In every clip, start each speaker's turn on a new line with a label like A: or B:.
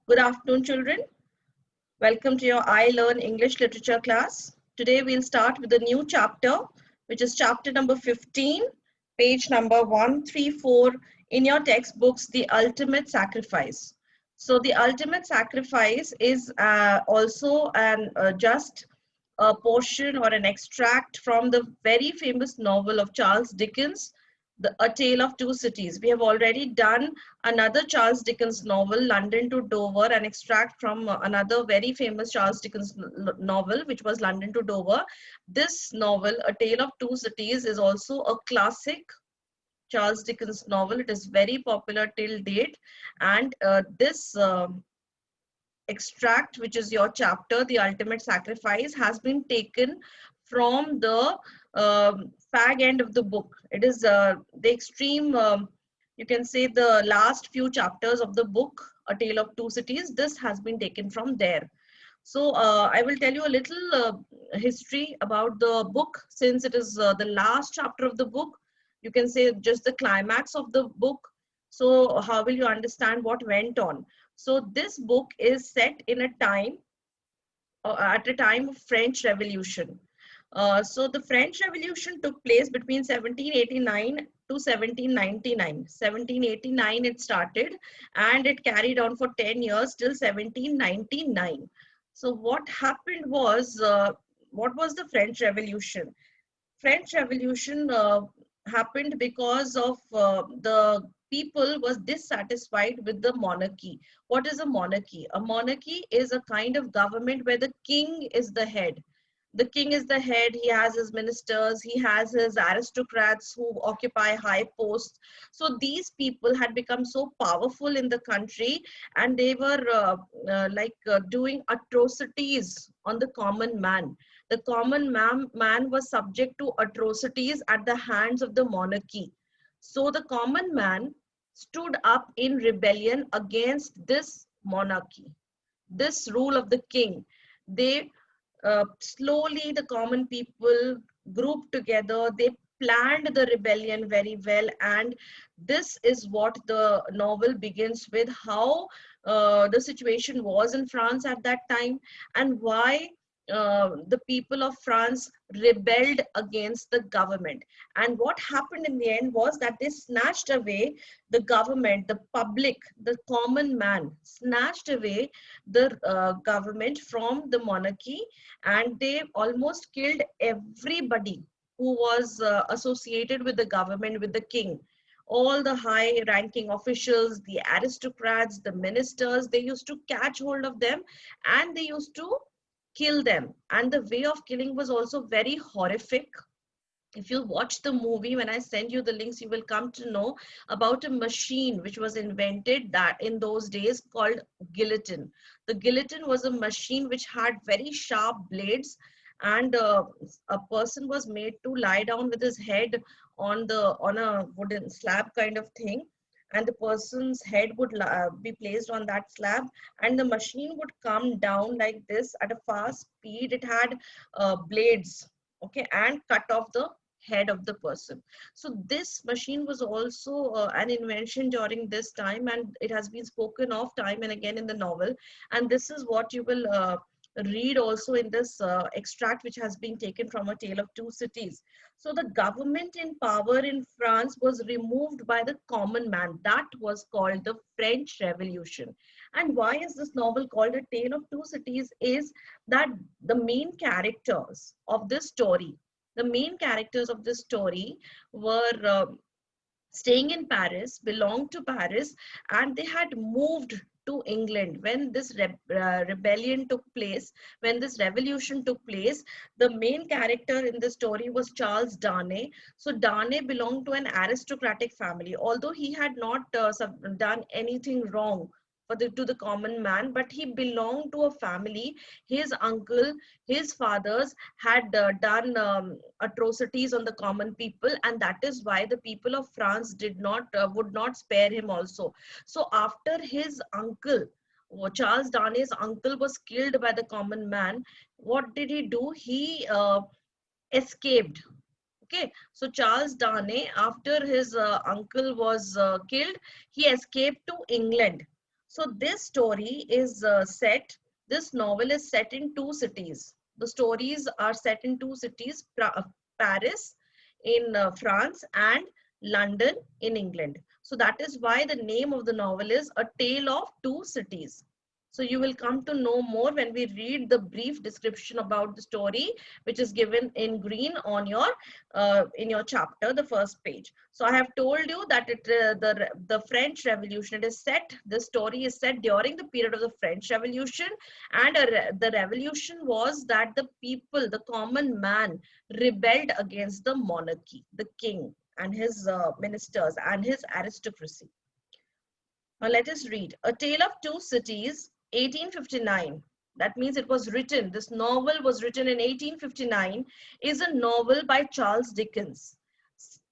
A: Good afternoon, children. Welcome to your I Learn English Literature class. Today we'll start with a new chapter, which is chapter number 15, page number 134 in your textbooks, The Ultimate Sacrifice. So the ultimate sacrifice is also an just a portion or an extract from the very famous novel of Charles Dickens, A Tale of Two Cities. We have already done another Charles Dickens novel, London to Dover, an extract from another very famous Charles Dickens novel, which was London to Dover. This novel, A Tale of Two Cities, is also a classic Charles Dickens novel. It is very popular till date, and this extract, which is your chapter, The Ultimate Sacrifice, has been taken from the fag end of the book. It is the extreme, you can say, the last few chapters of the book, A Tale of Two Cities. This has been taken from there. So I will tell you a little history about the book, since it is the last chapter of the book. You can say just the climax of the book. So how will you understand what went on? So this book is set in a time, at a time of French Revolution. So the French Revolution took place between 1789 to 1799. 1789 it started, and it carried on for 10 years till 1799. So what happened was, what was the French Revolution? French Revolution happened because of the people was dissatisfied with the monarchy. What is a monarchy? A monarchy is a kind of government where the king is the head. The king is the head. He has his ministers, he has his aristocrats who occupy high posts. So these people had become so powerful in the country, and they were doing atrocities on the common man. The common man was subject to atrocities at the hands of the monarchy. So the common man stood up in rebellion against this monarchy, this rule of the king. They slowly, the common people grouped together. They planned the rebellion very well, and this is what the novel begins with: how the situation was in France at that time, and why the people of France rebelled against the government. And what happened in the end was that they snatched away the government, the public, the common man snatched away the government from the monarchy, and they almost killed everybody who was associated with the government, with the king. All the high ranking officials, the aristocrats, the ministers, they used to catch hold of them, and they used to kill them. And the way of killing was also very horrific. If you watch the movie, when I send you the links, you will come to know about a machine which was invented that in those days called guillotine. The guillotine was a machine which had very sharp blades, and a person was made to lie down with his head on a wooden slab kind of thing, and the person's head would be placed on that slab, and the machine would come down like this at a fast speed. It had blades, okay, and cut off the head of the person. So this machine was also an invention during this time, and it has been spoken of time and again in the novel. And this is what you will read also in this extract, which has been taken from A Tale of Two Cities. So the government in power in France was removed by the common man. That was called the French Revolution. And why is this novel called A Tale of Two Cities is that the main characters of this story, the main characters of this story were staying in Paris, belonged to Paris, and they had moved to England when this rebellion took place, when this revolution took place. The main character in the story was Charles Darnay. So Darnay belonged to an aristocratic family, although he had not done anything wrong to the common man, but he belonged to a family. His uncle, his fathers had done atrocities on the common people, and that is why the people of France did not would not spare him also. So after his uncle, Charles Darnay's uncle, was killed by the common man, what did he do? He escaped. Okay, so Charles Darnay, after his uncle was killed, he escaped to England. So this story is this novel is set in two cities. The stories are set in two cities, Paris in France and London in England. So that is why the name of the novel is A Tale of Two Cities. So you will come to know more when we read the brief description about the story, which is given in green on your in your chapter, the first page. So I have told you that the French Revolution, it is set. The story is set during the period of the French Revolution, and the revolution was that the people, the common man, rebelled against the monarchy, the king and his ministers and his aristocracy. Now let us read A Tale of Two Cities, 1859. That means it was written, this novel was written in 1859, is a novel by Charles Dickens.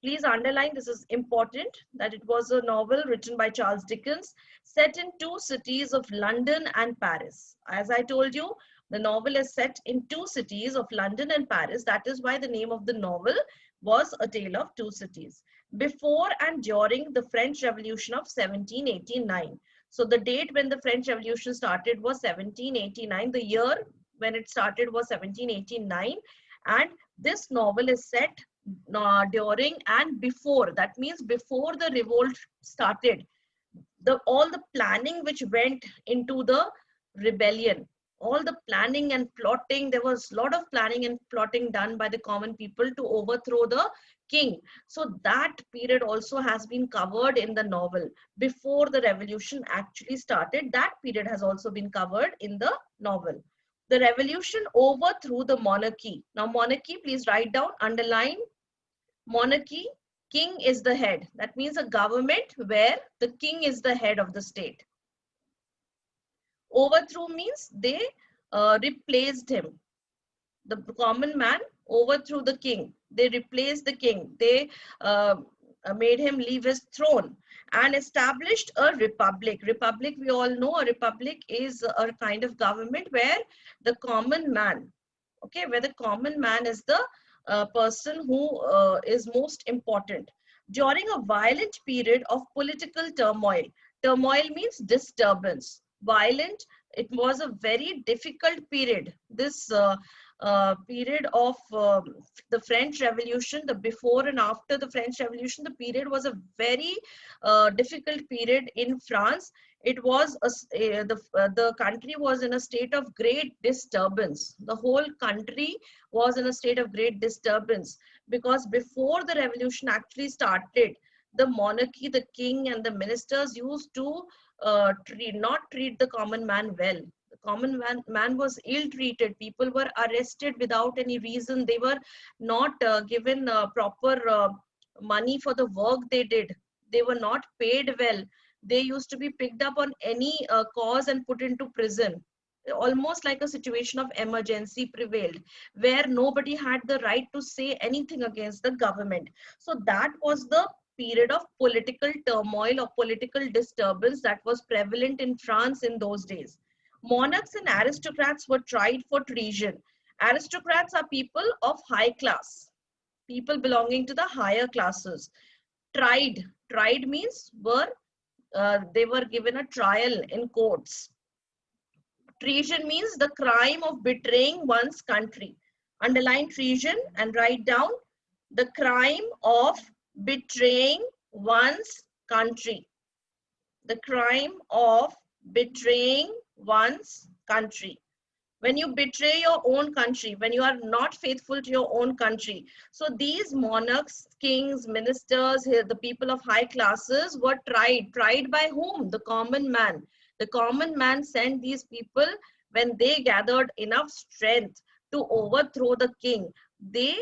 A: Please underline, this is important, that it was a novel written by Charles Dickens, set in two cities of London and Paris. As I told you, the novel is set in two cities of London and Paris. That is why the name of the novel was A Tale of Two Cities. Before and during the French Revolution of 1789. So the date when the French Revolution started was 1789. The year when it started was 1789. And this novel is set during and before. That means before the revolt started. All the planning which went into the rebellion, all the planning and plotting, there was a lot of planning and plotting done by the common people to overthrow the king. So that period also has been covered in the novel. Before the revolution actually started, that period has also been covered in the novel. The revolution overthrew the monarchy. Now monarchy, please write down, underline monarchy. King is the head. That means a government where the king is the head of the state. Overthrew means they replaced him. The common man overthrew the king. They replaced the king. They made him leave his throne and established a republic. Republic, we all know, a republic is a kind of government where the common man, okay, where the common man is the person who is most important. During a violent period of political turmoil, turmoil means disturbance. Violent, it was a very difficult period. This period of the French Revolution, the before and after the French Revolution, the period was a very difficult period in France. It was the country was in a state of great disturbance. The whole country was in a state of great disturbance because before the revolution actually started, the monarchy, the king and the ministers used to not treat the common man well. The common man was ill-treated. People were arrested without any reason. They were not given proper money for the work they did. They were not paid well. They used to be picked up on any cause and put into prison. Almost like a situation of emergency prevailed, where nobody had the right to say anything against the government. So that was the period of political turmoil or political disturbance that was prevalent in France in those days. Monarchs and aristocrats were tried for treason. Aristocrats are people of high class, people belonging to the higher classes. Tried means they were given a trial in courts. Treason means the crime of betraying one's country. Underline treason and write down the crime of betraying one's country. The crime of betraying one's country. When you betray your own country, when you are not faithful to your own country. So these monarchs, kings, ministers, the people of high classes were tried. Tried by whom? The common man. The common man sent these people when they gathered enough strength to overthrow the king. They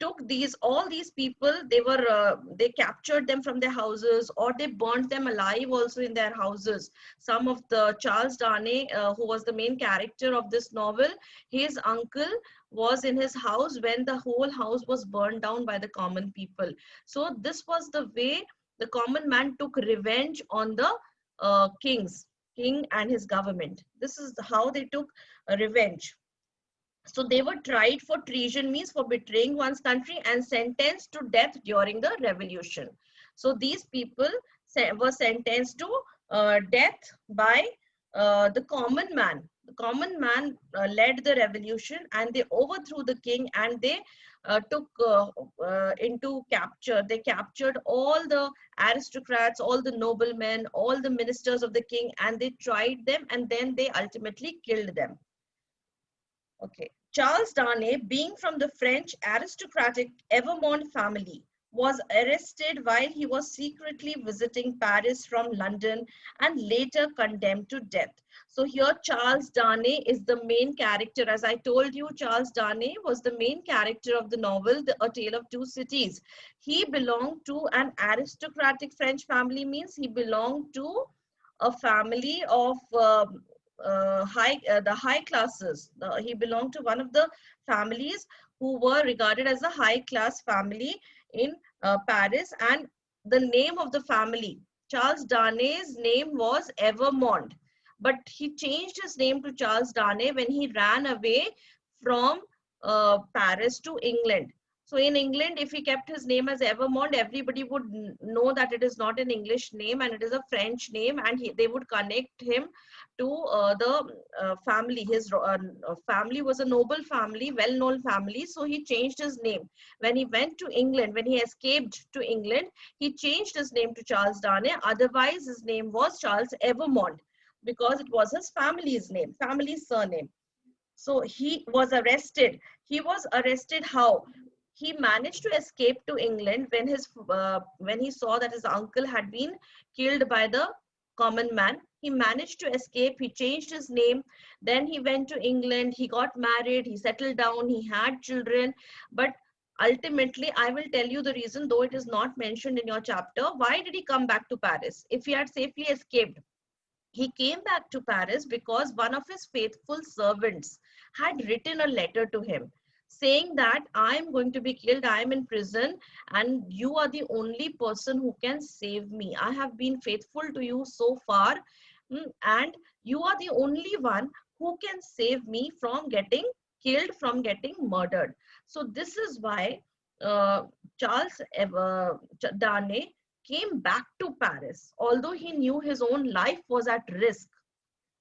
A: took all these people, they captured them from their houses, or they burnt them alive also in their houses. Some of the Charles Darnay, who was the main character of this novel, his uncle was in his house when the whole house was burned down by the common people. So this was the way the common man took revenge on the king and his government. This is how they took revenge. So they were tried for treason, means for betraying one's country, and sentenced to death during the revolution. So these people were sentenced to death by the common man. The common man led the revolution, and they overthrew the king, and they took into capture. They captured all the aristocrats, all the noblemen, all the ministers of the king, and they tried them, and then they ultimately killed them. Okay. Charles Darnay, being from the French aristocratic Evermond family, was arrested while he was secretly visiting Paris from London and later condemned to death. So here Charles Darnay is the main character. As I told you, Charles Darnay was the main character of the novel, A Tale of Two Cities. He belonged to an aristocratic French family, means he belonged to a family of the high classes. He belonged to one of the families who were regarded as a high class family in Paris, and the name of the family, Charles Darnay's name was Evermond, but he changed his name to Charles Darnay when he ran away from Paris to England. So in England, if he kept his name as Evermond, everybody would know that it is not an English name and it is a French name, and they would connect him to the family. His family was a noble family, well-known family, so he changed his name. When he went to England, when he escaped to England, he changed his name to Charles Darnay. Otherwise, his name was Charles Evermond because it was his family's name, family's surname. So he was arrested. He was arrested how? He managed to escape to England when he saw that his uncle had been killed by the common man. He managed to escape. He changed his name. Then he went to England. He got married. He settled down. He had children. But ultimately, I will tell you the reason, though it is not mentioned in your chapter. Why did he come back to Paris if he had safely escaped? He came back to Paris because one of his faithful servants had written a letter to him saying that I am going to be killed, I am in prison, and you are the only person who can save me. I have been faithful to you so far, and you are the only one who can save me from getting killed, from getting murdered. So this is why Charles Darnay came back to Paris, although he knew his own life was at risk.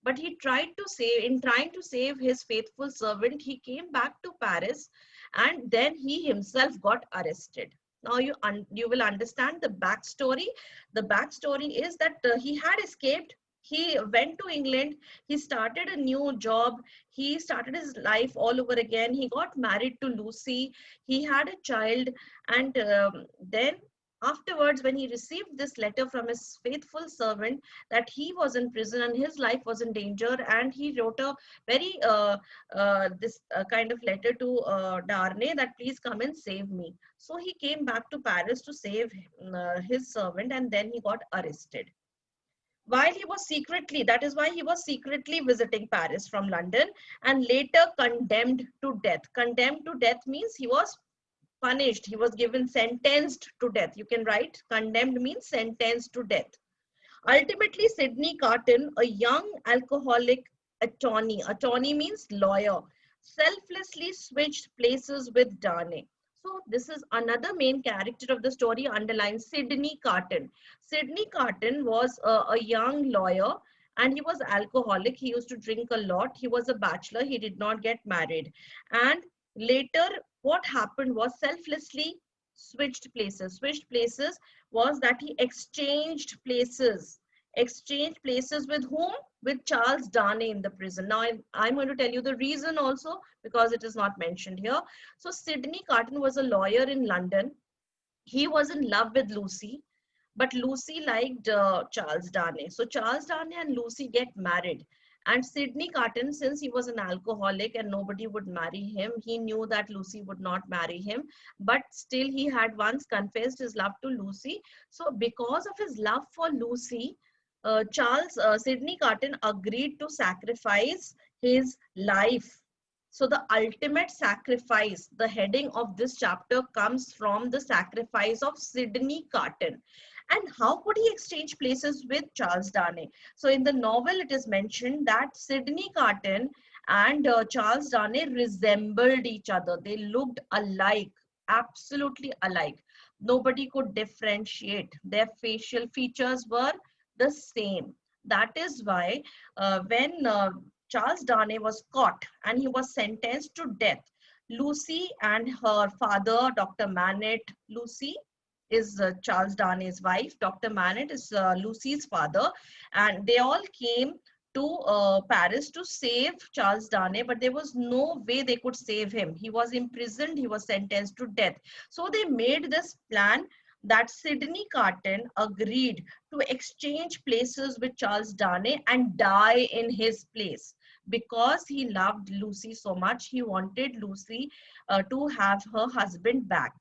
A: But he tried to save, in trying to save his faithful servant, he came back to Paris, and then he himself got arrested. Now you will understand the backstory. The backstory is that he had escaped. He went to England. He started a new job. He started his life all over again. He got married to Lucy. He had a child, and then afterwards, when he received this letter from his faithful servant that he was in prison and his life was in danger, and he wrote a very this kind of letter to Darnay that please come and save me. So he came back to Paris to save his servant, and then he got arrested. While he was secretly, that is why he was secretly visiting Paris from London, and later condemned to death. Condemned to death means he was punished. He was given sentenced to death. You can write condemned means sentenced to death. Ultimately, Sidney Carton, a young alcoholic attorney means lawyer, selflessly switched places with Darnay. So this is another main character of the story underlined, Sidney Carton. Sidney Carton was a young lawyer, and he was alcoholic. He used to drink a lot. He was a bachelor. He did not get married. And later, what happened was selflessly switched places. Switched places was that he exchanged places. Exchanged places with whom? With Charles Darnay in the prison. Now, I'm going to tell you the reason also because it is not mentioned here. So, Sidney Carton was a lawyer in London. He was in love with Lucy, but Lucy liked Charles Darnay. So, Charles Darnay and Lucy get married. And Sidney Carton, since he was an alcoholic and nobody would marry him, he knew that Lucy would not marry him. But still, he had once confessed his love to Lucy. So, because of his love for Lucy, Sidney Carton agreed to sacrifice his life. So the ultimate sacrifice, the heading of this chapter comes from the sacrifice of Sidney Carton. And how could he exchange places with Charles Darnay? So in the novel, it is mentioned that Sidney Carton and Charles Darnay resembled each other. They looked alike, absolutely alike. Nobody could differentiate. Their facial features were the same. That is why when Charles Darnay was caught and he was sentenced to death, Lucy and her father, Dr. Manet, Lucy is Charles Darnay's wife, Dr. Manet is Lucy's father, and they all came to Paris to save Charles Darnay, but there was no way they could save him. He was imprisoned, he was sentenced to death. So they made this plan that Sidney Carton agreed to exchange places with Charles Darnay and die in his place. Because he loved Lucy so much, he wanted Lucy to have her husband back.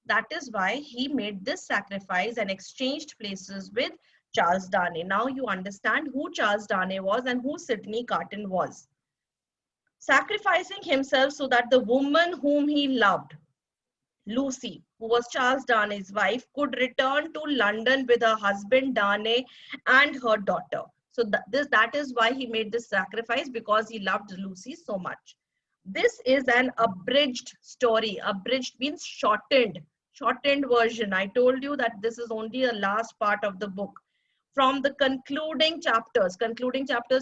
A: That is why he made this sacrifice and exchanged places with Charles Darnay. Now you understand who Charles Darnay was and who Sidney Carton was. Sacrificing himself so that the woman whom he loved, Lucy, who was Charles Darnay's wife, could return to London with her husband Darnay and her daughter. So that is why he made this sacrifice, because he loved Lucy so much. This is an abridged story. Abridged means shortened version. I told you that this is only the last part of the book. From the concluding chapters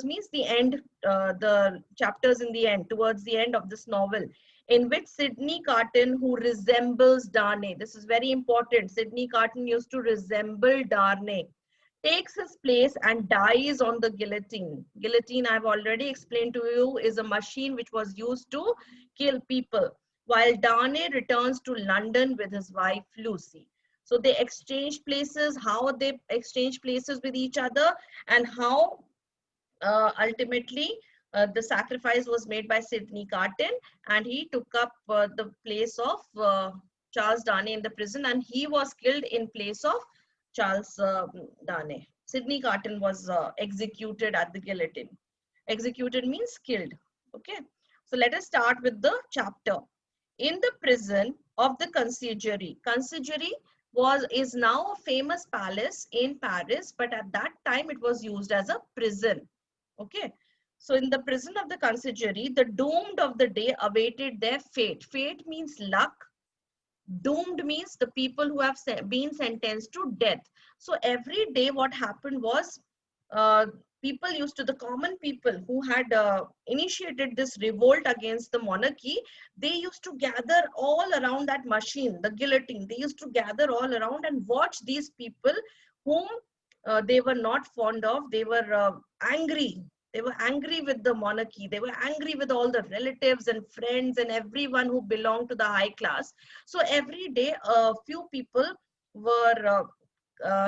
A: means the end, the chapters in the end, towards the end of this novel, in which Sidney Carton, who resembles Darnay, this is very important, Sidney Carton used to resemble Darnay, takes his place and dies on the guillotine. Guillotine, I've already explained to you, is a machine which was used to kill people, while Darnay returns to London with his wife Lucy. So they exchange places, how they exchange places with each other, and how ultimately the sacrifice was made by Sidney Carton, and he took up the place of Charles Darnay in the prison, and he was killed in place of Charles Darnay. Sidney Carton was executed at the guillotine. Executed means killed. Okay. So let us start with the chapter. In the prison of the Conciergerie. Conciergerie is now a famous palace in Paris, but at that time it was used as a prison. Okay. So in the prison of the Conciergerie, the doomed of the day awaited their fate. Fate means luck. Doomed means the people who have been sentenced to death. So every day what happened was, people used to, the common people who had initiated this revolt against the monarchy, they used to gather all around that machine, the guillotine. They used to gather all around and watch these people whom they were not fond of. They were angry. They were angry with the monarchy. They were angry with all the relatives and friends and everyone who belonged to the high class. So every day, a few people were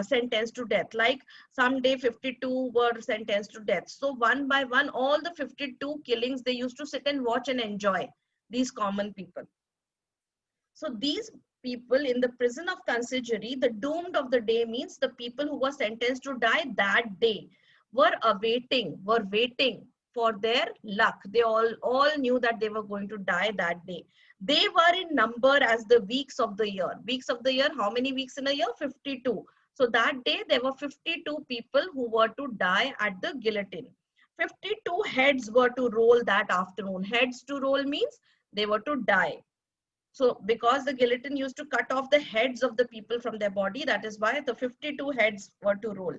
A: sentenced to death. Like someday 52 were sentenced to death. So one by one, all the 52 killings, they used to sit and watch and enjoy, these common people. So these people in the prison of Conciergerie, the doomed of the day means the people who were sentenced to die that day were waiting for their luck. They all knew that they were going to die that day. They were in number as the weeks of the year. Weeks of the year, how many weeks in a year? 52. So that day there were 52 people who were to die at the guillotine. 52 heads were to roll that afternoon. Heads to roll means they were to die. So because the guillotine used to cut off the heads of the people from their body, that is why the 52 heads were to roll.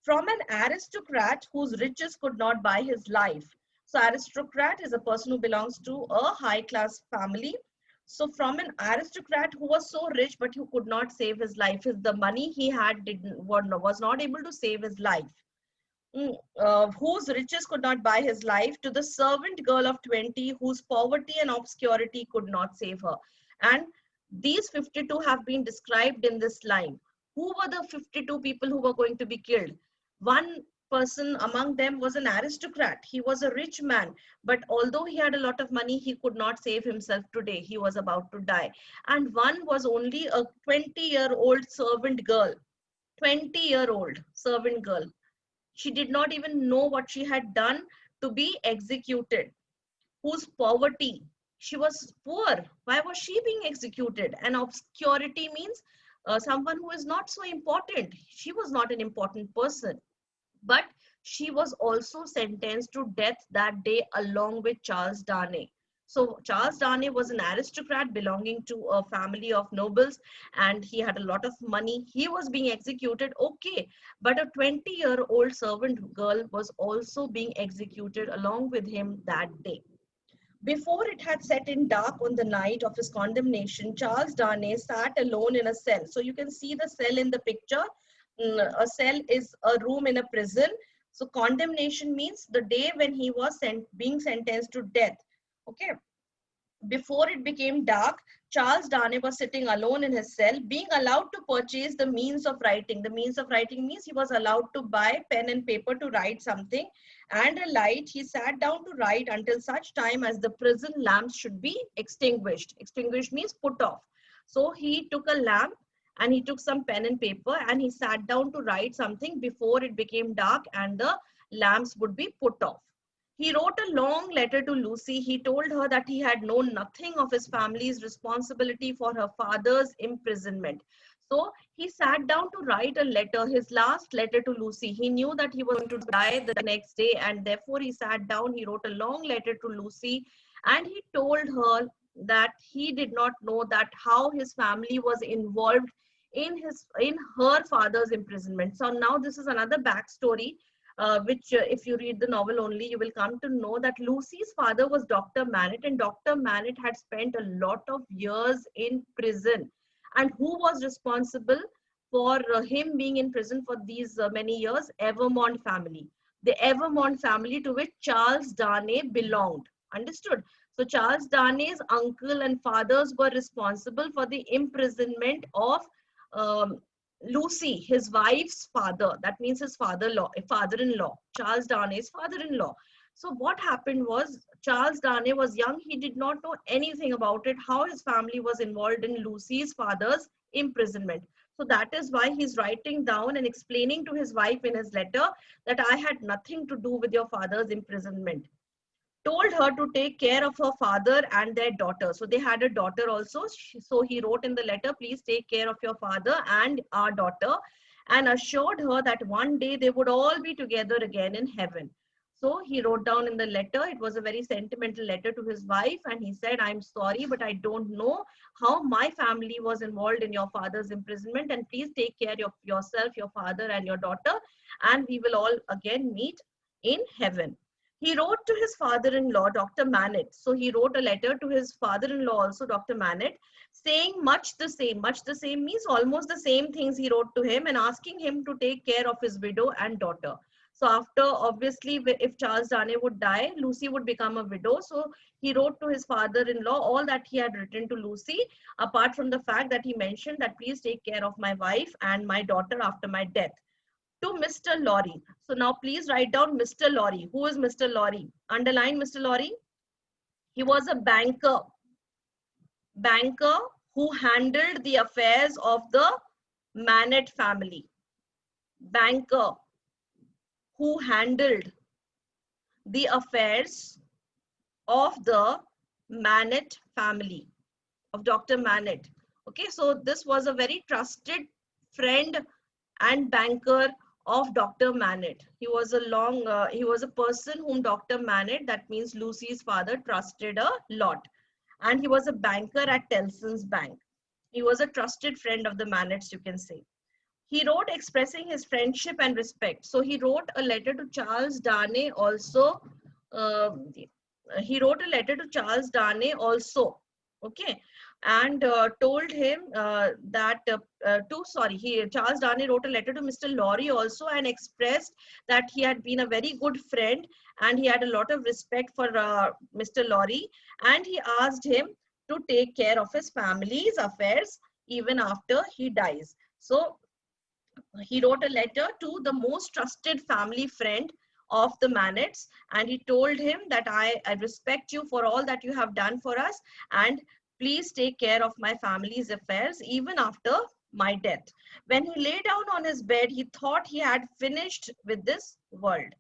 A: From an aristocrat whose riches could not buy his life. So aristocrat is a person who belongs to a high class family. So from an aristocrat who was so rich but who could not save his life, the money he had was not able to save his life. Whose riches could not buy his life, to the servant girl of 20 whose poverty and obscurity could not save her. And these 52 have been described in this line. Who were the 52 people who were going to be killed? One person among them was an aristocrat. He was a rich man, but although he had a lot of money, he could not save himself today. He was about to die. And one was only a 20-year-old servant girl. 20-year-old servant girl. She did not even know what she had done to be executed. Whose poverty, she was poor. Why was she being executed? And obscurity means someone who is not so important. She was not an important person, but she was also sentenced to death that day along with Charles Darnay. So Charles Darnay was an aristocrat belonging to a family of nobles, and he had a lot of money. He was being executed, okay, but a 20-year-old servant girl was also being executed along with him that day. Before it had set in dark on the night of his condemnation, Charles Darnay sat alone in a cell. So you can see the cell in the picture. A cell is a room in a prison. So condemnation means the day when he was being sentenced to death. Okay. Before it became dark, Charles Darnay was sitting alone in his cell, being allowed to purchase the means of writing. The means of writing means he was allowed to buy pen and paper to write something and a light. He sat down to write until such time as the prison lamps should be extinguished. Extinguished means put off. So he took a lamp and he took some pen and paper and he sat down to write something before it became dark and the lamps would be put off. He wrote a long letter to Lucy. He told her that he had known nothing of his family's responsibility for her father's imprisonment. So he sat down to write a letter, his last letter to Lucy. He knew that he was going to die the next day, and therefore he sat down, he wrote a long letter to Lucy, and he told her that he did not know that how his family was involved in her father's imprisonment. So now this is another backstory which if you read the novel only, you will come to know that Lucy's father was Dr. Manette, and Dr. Manette had spent a lot of years in prison. And who was responsible for him being in prison for these many years? Evermont family. The Evermont family to which Charles Darnay belonged. Understood? So Charles Darnay's uncle and fathers were responsible for the imprisonment of um, Lucy, his wife's father, that means his father-in-law, Charles Darnay's father-in-law. So what happened was Charles Darnay was young. He did not know anything about it, how his family was involved in Lucy's father's imprisonment. So that is why he's writing down and explaining to his wife in his letter that I had nothing to do with your father's imprisonment. Told her to take care of her father and their daughter. So they had a daughter also. So he wrote in the letter, please take care of your father and our daughter, and assured her that one day they would all be together again in heaven. So he wrote down in the letter, it was a very sentimental letter to his wife, and he said, I'm sorry, but I don't know how my family was involved in your father's imprisonment, and please take care of yourself, your father and your daughter, and we will all again meet in heaven. He wrote to his father-in-law, Dr. Manette. So he wrote a letter to his father-in-law also, Dr. Manette, saying much the same. Much the same means almost the same things he wrote to him and asking him to take care of his widow and daughter. So after, obviously, if Charles Darnay would die, Lucy would become a widow. So he wrote to his father-in-law all that he had written to Lucy, apart from the fact that he mentioned that please take care of my wife and my daughter after my death. To Mr. Lorry. So now please write down Mr. Lorry. Who is Mr. Lorry? Underline Mr. Lorry. He was a banker who handled the affairs of the Manette family. Banker who handled the affairs of the Manette family, of Dr. Manette. Okay, so this was a very trusted friend and banker of Dr. Manette. He was a person whom Dr. Manette, that means Lucy's father, trusted a lot. And he was a banker at Tellson's Bank. He was a trusted friend of the Manettes, you can say. He wrote expressing his friendship and respect. So he wrote a letter to Charles Darnay also. He wrote a letter to Charles Darnay also. Okay, and told him Charles Darnay wrote a letter to Mr. Lorry also and expressed that he had been a very good friend and he had a lot of respect for Mr. Lorry, and he asked him to take care of his family's affairs even after he dies. So he wrote a letter to the most trusted family friend of the Manettes, and he told him that I respect you for all that you have done for us, and please take care of my family's affairs even after my death. When he lay down on his bed, he thought he had finished with this world.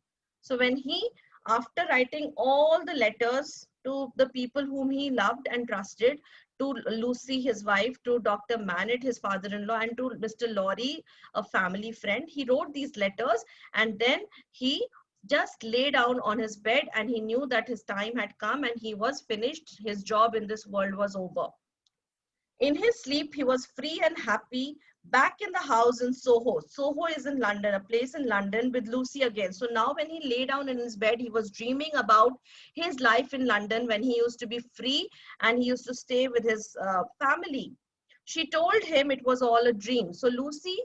A: So when he, after writing all the letters to the people whom he loved and trusted, to Lucy, his wife, to Dr. Manette, his father-in-law, and to Mr. Lorry, a family friend, he wrote these letters, and then he just lay down on his bed, and he knew that his time had come and he was finished. His job in this world was over. In his sleep, he was free and happy, back in the house in Soho. Soho is in London, a place in London, with Lucy again. So now when he lay down in his bed, he was dreaming about his life in London when he used to be free and he used to stay with his family. She told him it was all a dream. So Lucy,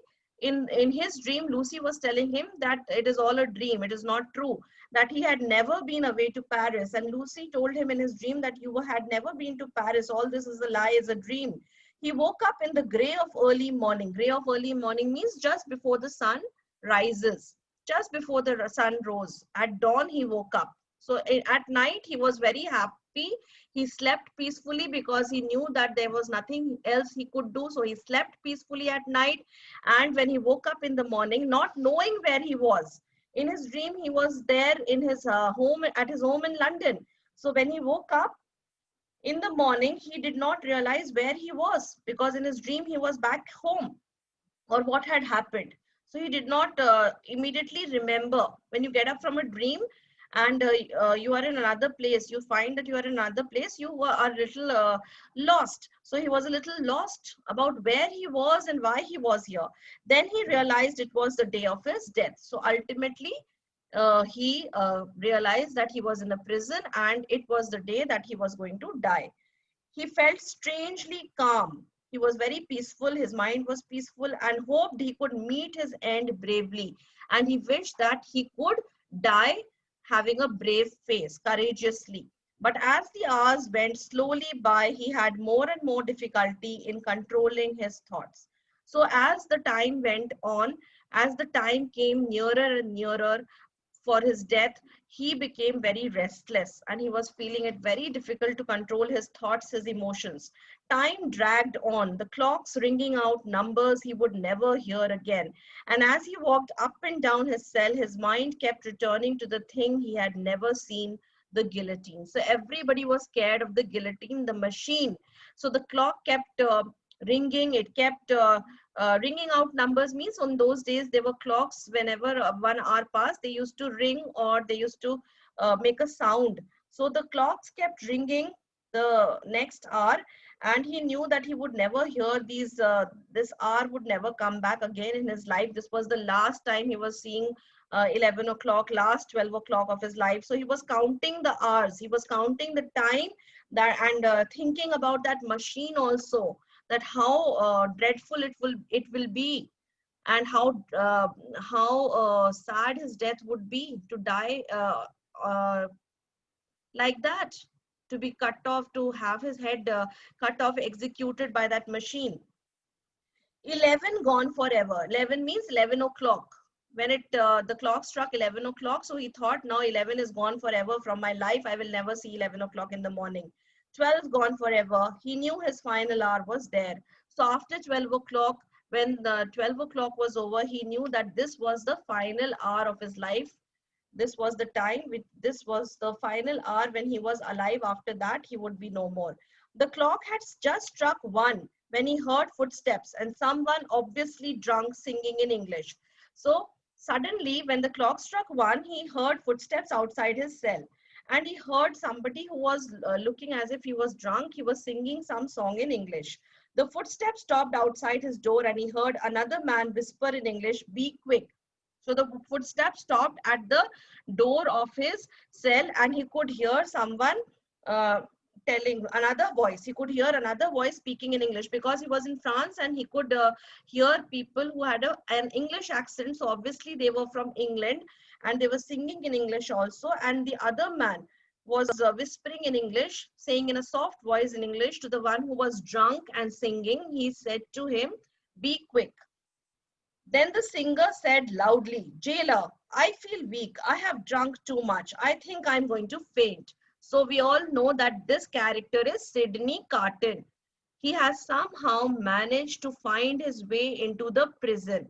A: in his dream, Lucy was telling him that it is all a dream, it is not true, that he had never been away to Paris. And Lucy told him in his dream that you had never been to Paris, all this is a lie, is a dream. He woke up in the gray of early morning. Gray of early morning means just before the sun rises, just before the sun rose. At dawn, he woke up. So at night, he was very happy. He slept peacefully because he knew that there was nothing else he could do. So he slept peacefully at night. And when he woke up in the morning, not knowing where he was, in his dream, he was there in his home, at his home in London. So when he woke up, in the morning, he did not realize where he was, because in his dream, he was back home, or what had happened. So he did not immediately remember. When you get up from a dream and you are in another place, you find that you are in another place, you are a little lost. So he was a little lost about where he was and why he was here. Then he realized it was the day of his death. So ultimately, he realized that he was in a prison and it was the day that he was going to die. He felt strangely calm. He was very peaceful. His mind was peaceful and hoped he could meet his end bravely. And he wished that he could die having a brave face, courageously. But as the hours went slowly by, he had more and more difficulty in controlling his thoughts. So as the time went on, as the time came nearer and nearer for his death, he became very restless and he was feeling it very difficult to control his thoughts, his emotions. Time dragged on, the clocks ringing out numbers he would never hear again. And as he walked up and down his cell, his mind kept returning to the thing he had never seen, the guillotine. So everybody was scared of the guillotine, the machine. So the clock kept ringing, it kept ringing out numbers. Means on those days there were clocks, whenever 1 hour passed, they used to ring, or they used to make a sound. So the clocks kept ringing the next hour, and he knew that he would never hear these, this hour would never come back again in his life. This was the last time he was seeing 11 o'clock, last 12 o'clock of his life. So he was counting the hours, he was counting the time, that, and thinking about that machine also, that how dreadful it will be, and how sad his death would be, to die like that, to be cut off, to have his head cut off, executed by that machine. 11 gone forever. 11 means 11 o'clock. When the clock struck 11 o'clock, so he thought, now 11 is gone forever from my life. I will never see 11 o'clock in the morning. 12 gone forever. He knew his final hour was there. So after 12 o'clock, when the 12 o'clock was over, he knew that this was the final hour of his life. This was the time, this was the final hour when he was alive. After that, he would be no more. The clock had just struck 1 when he heard footsteps and someone obviously drunk singing in English. So suddenly, when the clock struck 1, he heard footsteps outside his cell. And he heard somebody who was looking as if he was drunk. He was singing some song in English. The footsteps stopped outside his door and he heard another man whisper in English, "Be quick." So the footsteps stopped at the door of his cell and he could hear someone telling, another voice. He could hear another voice speaking in English, because he was in France and he could hear people who had an English accent. So obviously they were from England and they were singing in English also. And the other man was whispering in English, saying in a soft voice in English to the one who was drunk and singing. He said to him, "Be quick." Then the singer said loudly, "Jailer, I feel weak. I have drunk too much. I think I'm going to faint." So we all know that this character is Sidney Carton. He has somehow managed to find his way into the prison.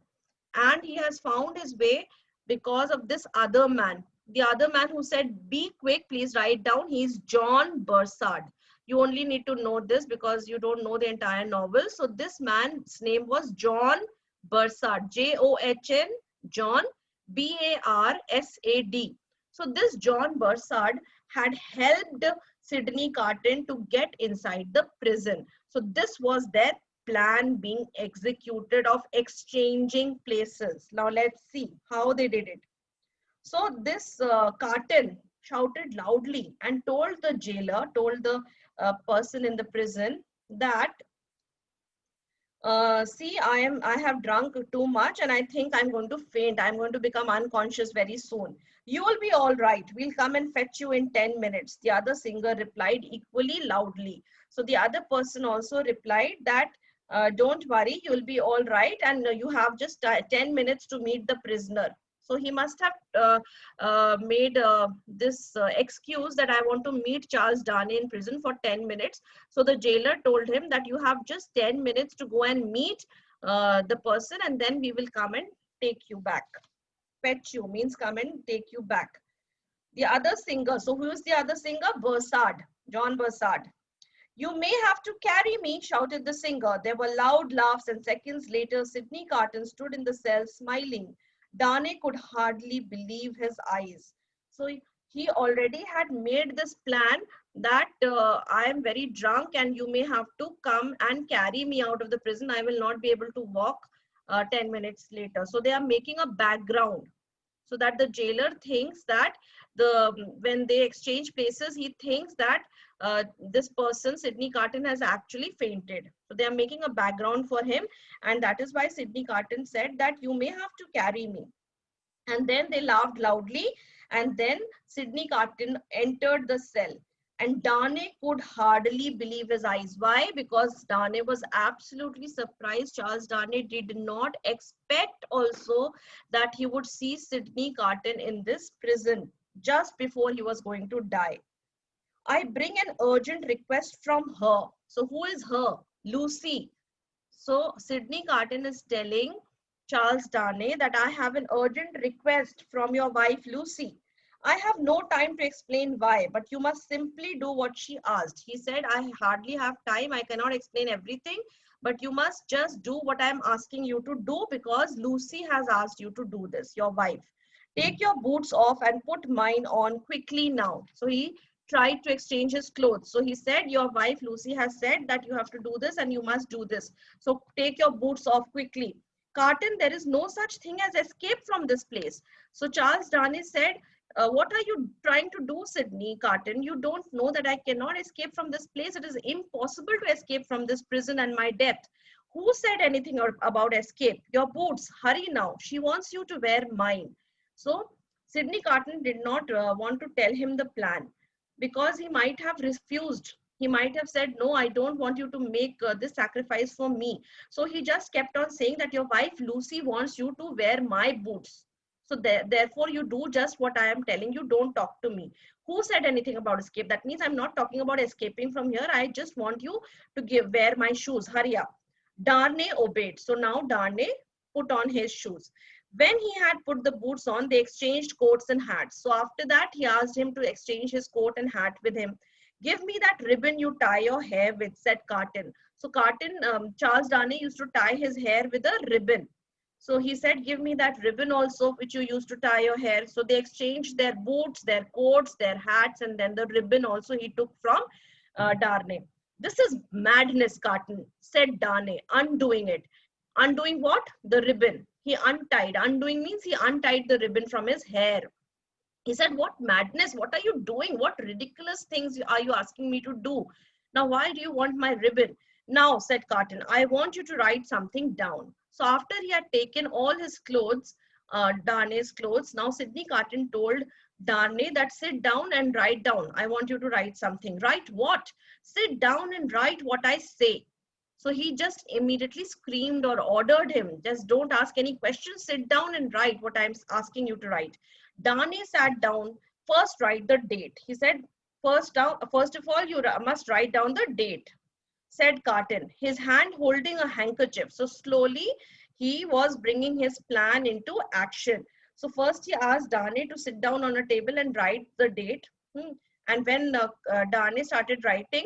A: And he has found his way because of this other man. The other man who said, "Be quick, please write down." He's John Bursard. You only need to know this because you don't know the entire novel. So this man's name was John Bursard, John, John Barsad. So this John Bursard had helped Sidney Carton to get inside the prison. So this was their plan being executed of exchanging places. Now let's see how they did it. So this Carton shouted loudly and told the jailer, told the person in the prison that see, I have drunk too much and I think I'm going to faint. I'm going to become unconscious very soon. You will be all right. We'll come and fetch you in 10 minutes. The other singer replied equally loudly. So the other person also replied that don't worry, you'll be all right. And you have just 10 minutes to meet the prisoner. So he must have made this excuse that I want to meet Charles Darnay in prison for 10 minutes. So the jailer told him that you have just 10 minutes to go and meet the person and then we will come and take you back. Fetch you means come and take you back. The other singer, so who is the other singer? Bursard, John Bursard. You may have to carry me, shouted the singer. There were loud laughs and seconds later, Sidney Carton stood in the cell smiling. Darnay could hardly believe his eyes. So he already had made this plan that I am very drunk and you may have to come and carry me out of the prison. I will not be able to walk 10 minutes later. So they are making a background so that the jailer thinks that when they exchange places, he thinks that this person, Sidney Carton, has actually fainted. So they are making a background for him. And that is why Sidney Carton said that you may have to carry me. And then they laughed loudly. And then Sidney Carton entered the cell. And Darnay could hardly believe his eyes. Why? Because Darnay was absolutely surprised. Charles Darnay did not expect also that he would see Sidney Carton in this prison just before he was going to die. I bring an urgent request from her. So who is her? Lucy. So Sidney Carton is telling Charles Darnay that I have an urgent request from your wife Lucy. I have no time to explain why, but you must simply do what she asked. He said, I hardly have time. I cannot explain everything, but you must just do what I'm asking you to do because Lucy has asked you to do this, your wife. Take your boots off and put mine on quickly now. So he tried to exchange his clothes. So he said, your wife Lucy has said that you have to do this and you must do this. So take your boots off quickly. Carton, there is no such thing as escape from this place. So Charles Darnay said, what are you trying to do, Sidney Carton? You don't know that I cannot escape from this place. It is impossible to escape from this prison and my death. Who said anything about escape? Your boots, hurry now. She wants you to wear mine. So Sidney Carton did not want to tell him the plan because he might have refused. He might have said, no, I don't want you to make this sacrifice for me. So he just kept on saying that your wife Lucy wants you to wear my boots. So therefore, you do just what I am telling you. Don't talk to me. Who said anything about escape? That means I'm not talking about escaping from here. I just want you to wear my shoes. Hurry up. Darnay obeyed. So now Darnay put on his shoes. When he had put the boots on, they exchanged coats and hats. So after that, he asked him to exchange his coat and hat with him. Give me that ribbon you tie your hair with, said Carton. So Charles Darnay used to tie his hair with a ribbon. So he said, give me that ribbon also, which you used to tie your hair. So they exchanged their boots, their coats, their hats, and then the ribbon also he took from Darnay. This is madness, Carton, said Darnay, undoing it. Undoing what? The ribbon. He untied. Undoing means he untied the ribbon from his hair. He said, what madness? What are you doing? What ridiculous things are you asking me to do? Now, why do you want my ribbon? Now, said Carton, I want you to write something down. So after he had taken all his clothes, Darnay's clothes, now Sidney Carton told Darnay that sit down and write down. I want you to write something. Write what? Sit down and write what I say. So he just immediately screamed or ordered him, just don't ask any questions, sit down and write what I'm asking you to write. Darnay sat down, first write the date. He said, first of all, you must write down the date, said Carton, his hand holding a handkerchief. So slowly he was bringing his plan into action. So first he asked Darnay to sit down on a table and write the date. And when Darnay started writing,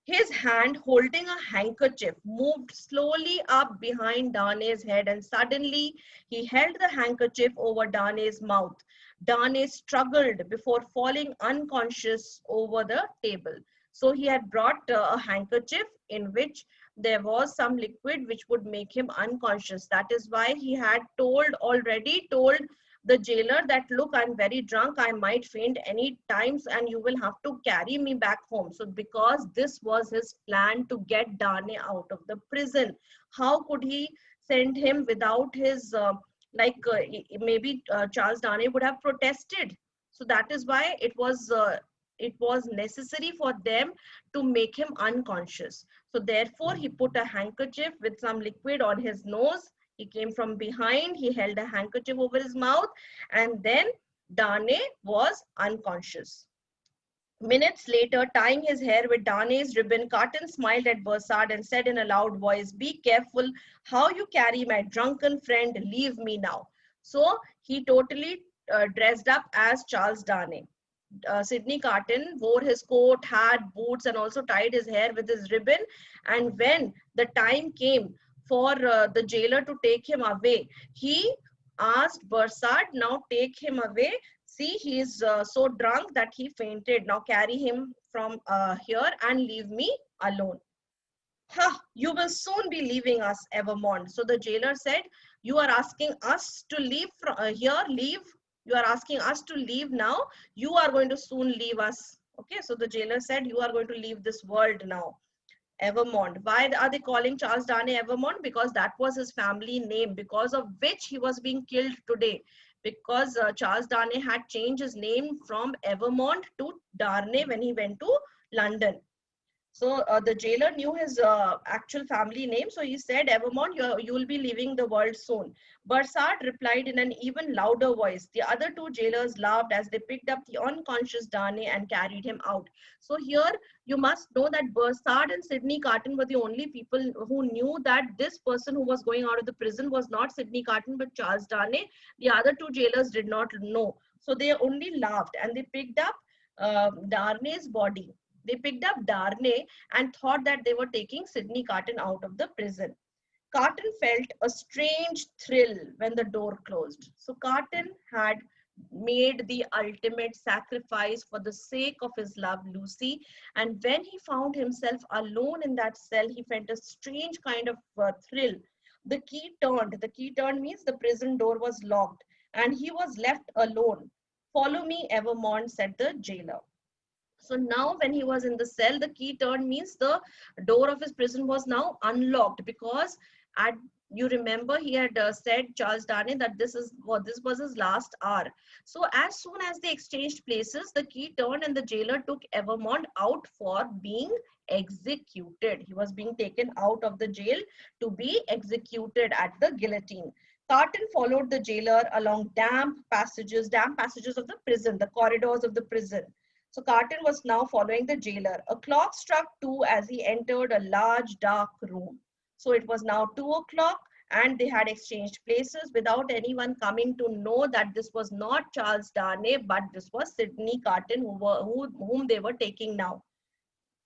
A: His hand holding a handkerchief moved slowly up behind Dane's head, and suddenly he held the handkerchief over Dane's mouth. Dane struggled before falling unconscious over the table. So he had brought a handkerchief in which there was some liquid which would make him unconscious. That is why he had already told the jailer that, look, I'm very drunk, I might faint any times and you will have to carry me back home. So because this was his plan to get Dane out of the prison, how could he send him without his maybe Charles Dane would have protested. So that is why it was necessary for them to make him unconscious. So therefore he put a handkerchief with some liquid on his nose. He came from behind, he held a handkerchief over his mouth, and then Dane was unconscious. Minutes later, tying his hair with Dane's ribbon, Carton smiled at Bursard and said in a loud voice, "Be careful how you carry my drunken friend. Leave me now." So he totally dressed up as Charles Dane. Sidney Carton wore his coat, hat, boots, and also tied his hair with his ribbon. And when the time came for the jailer to take him away, he asked Bursard, "Now take him away. See, he is so drunk that he fainted. Now carry him from here and leave me alone." "Ha, you will soon be leaving us, Evermond." So the jailer said, "You are asking us to leave from here, leave? You are asking us to leave now? You are going to soon leave us." Okay, so the jailer said, "You are going to leave this world now." Evermond. Why are they calling Charles Dane Evermond? Because that was his family name, because of which he was being killed today. Because Charles Dane had changed his name from Evermond to Darnay when he went to London. So the jailer knew his actual family name. So he said, "Evermond, you will be leaving the world soon." Bursard replied in an even louder voice. The other two jailers laughed as they picked up the unconscious Dane and carried him out. So here you must know that Bursard and Sidney Carton were the only people who knew that this person who was going out of the prison was not Sidney Carton but Charles Dane. The other two jailers did not know. So they only laughed and they picked up Darnay's body. They picked up Darnay and thought that they were taking Sidney Carton out of the prison. Carton felt a strange thrill when the door closed. So Carton had made the ultimate sacrifice for the sake of his love, Lucy. And when he found himself alone in that cell, he felt a strange kind of thrill. The key turned. The key turned means the prison door was locked and he was left alone. "Follow me, Evermond," said the jailer. So now when he was in the cell, the key turned means the door of his prison was now unlocked, because at, you remember, he had said, Charles Dane, that this was his last hour. So as soon as they exchanged places, the key turned and the jailer took Evermond out for being executed. He was being taken out of the jail to be executed at the guillotine. Carton followed the jailer along damp passages of the prison, the corridors of the prison. So Carton was now following the jailer. A clock struck 2 as he entered a large dark room. So it was now 2 o'clock and they had exchanged places without anyone coming to know that this was not Charles Dane, but this was Sidney Carton whom they were taking now.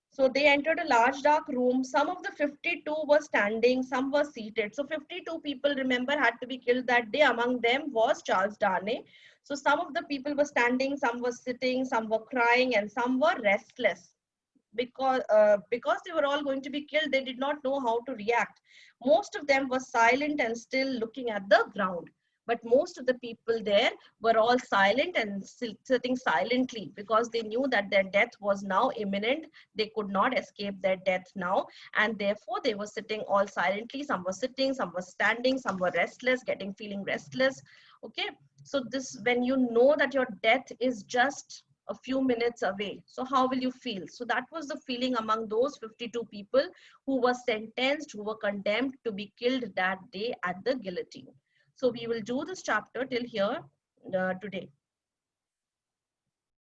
A: So they entered a large dark room. Some of the 52 were standing, some were seated. So 52 people, remember, had to be killed that day. Among them was Charles Dane. So some of the people were standing, some were sitting, some were crying, and some were restless. Because they were all going to be killed, they did not know how to react. Most of them were silent and still looking at the ground. But most of the people there were all silent and sitting silently because they knew that their death was now imminent. They could not escape their death now. And therefore, they were sitting all silently. Some were sitting, some were standing, some were restless, feeling restless. Okay. So this, when you know that your death is just a few minutes away, so how will you feel? So that was the feeling among those 52 people who were sentenced, who were condemned to be killed that day at the guillotine. So we will do this chapter till here today.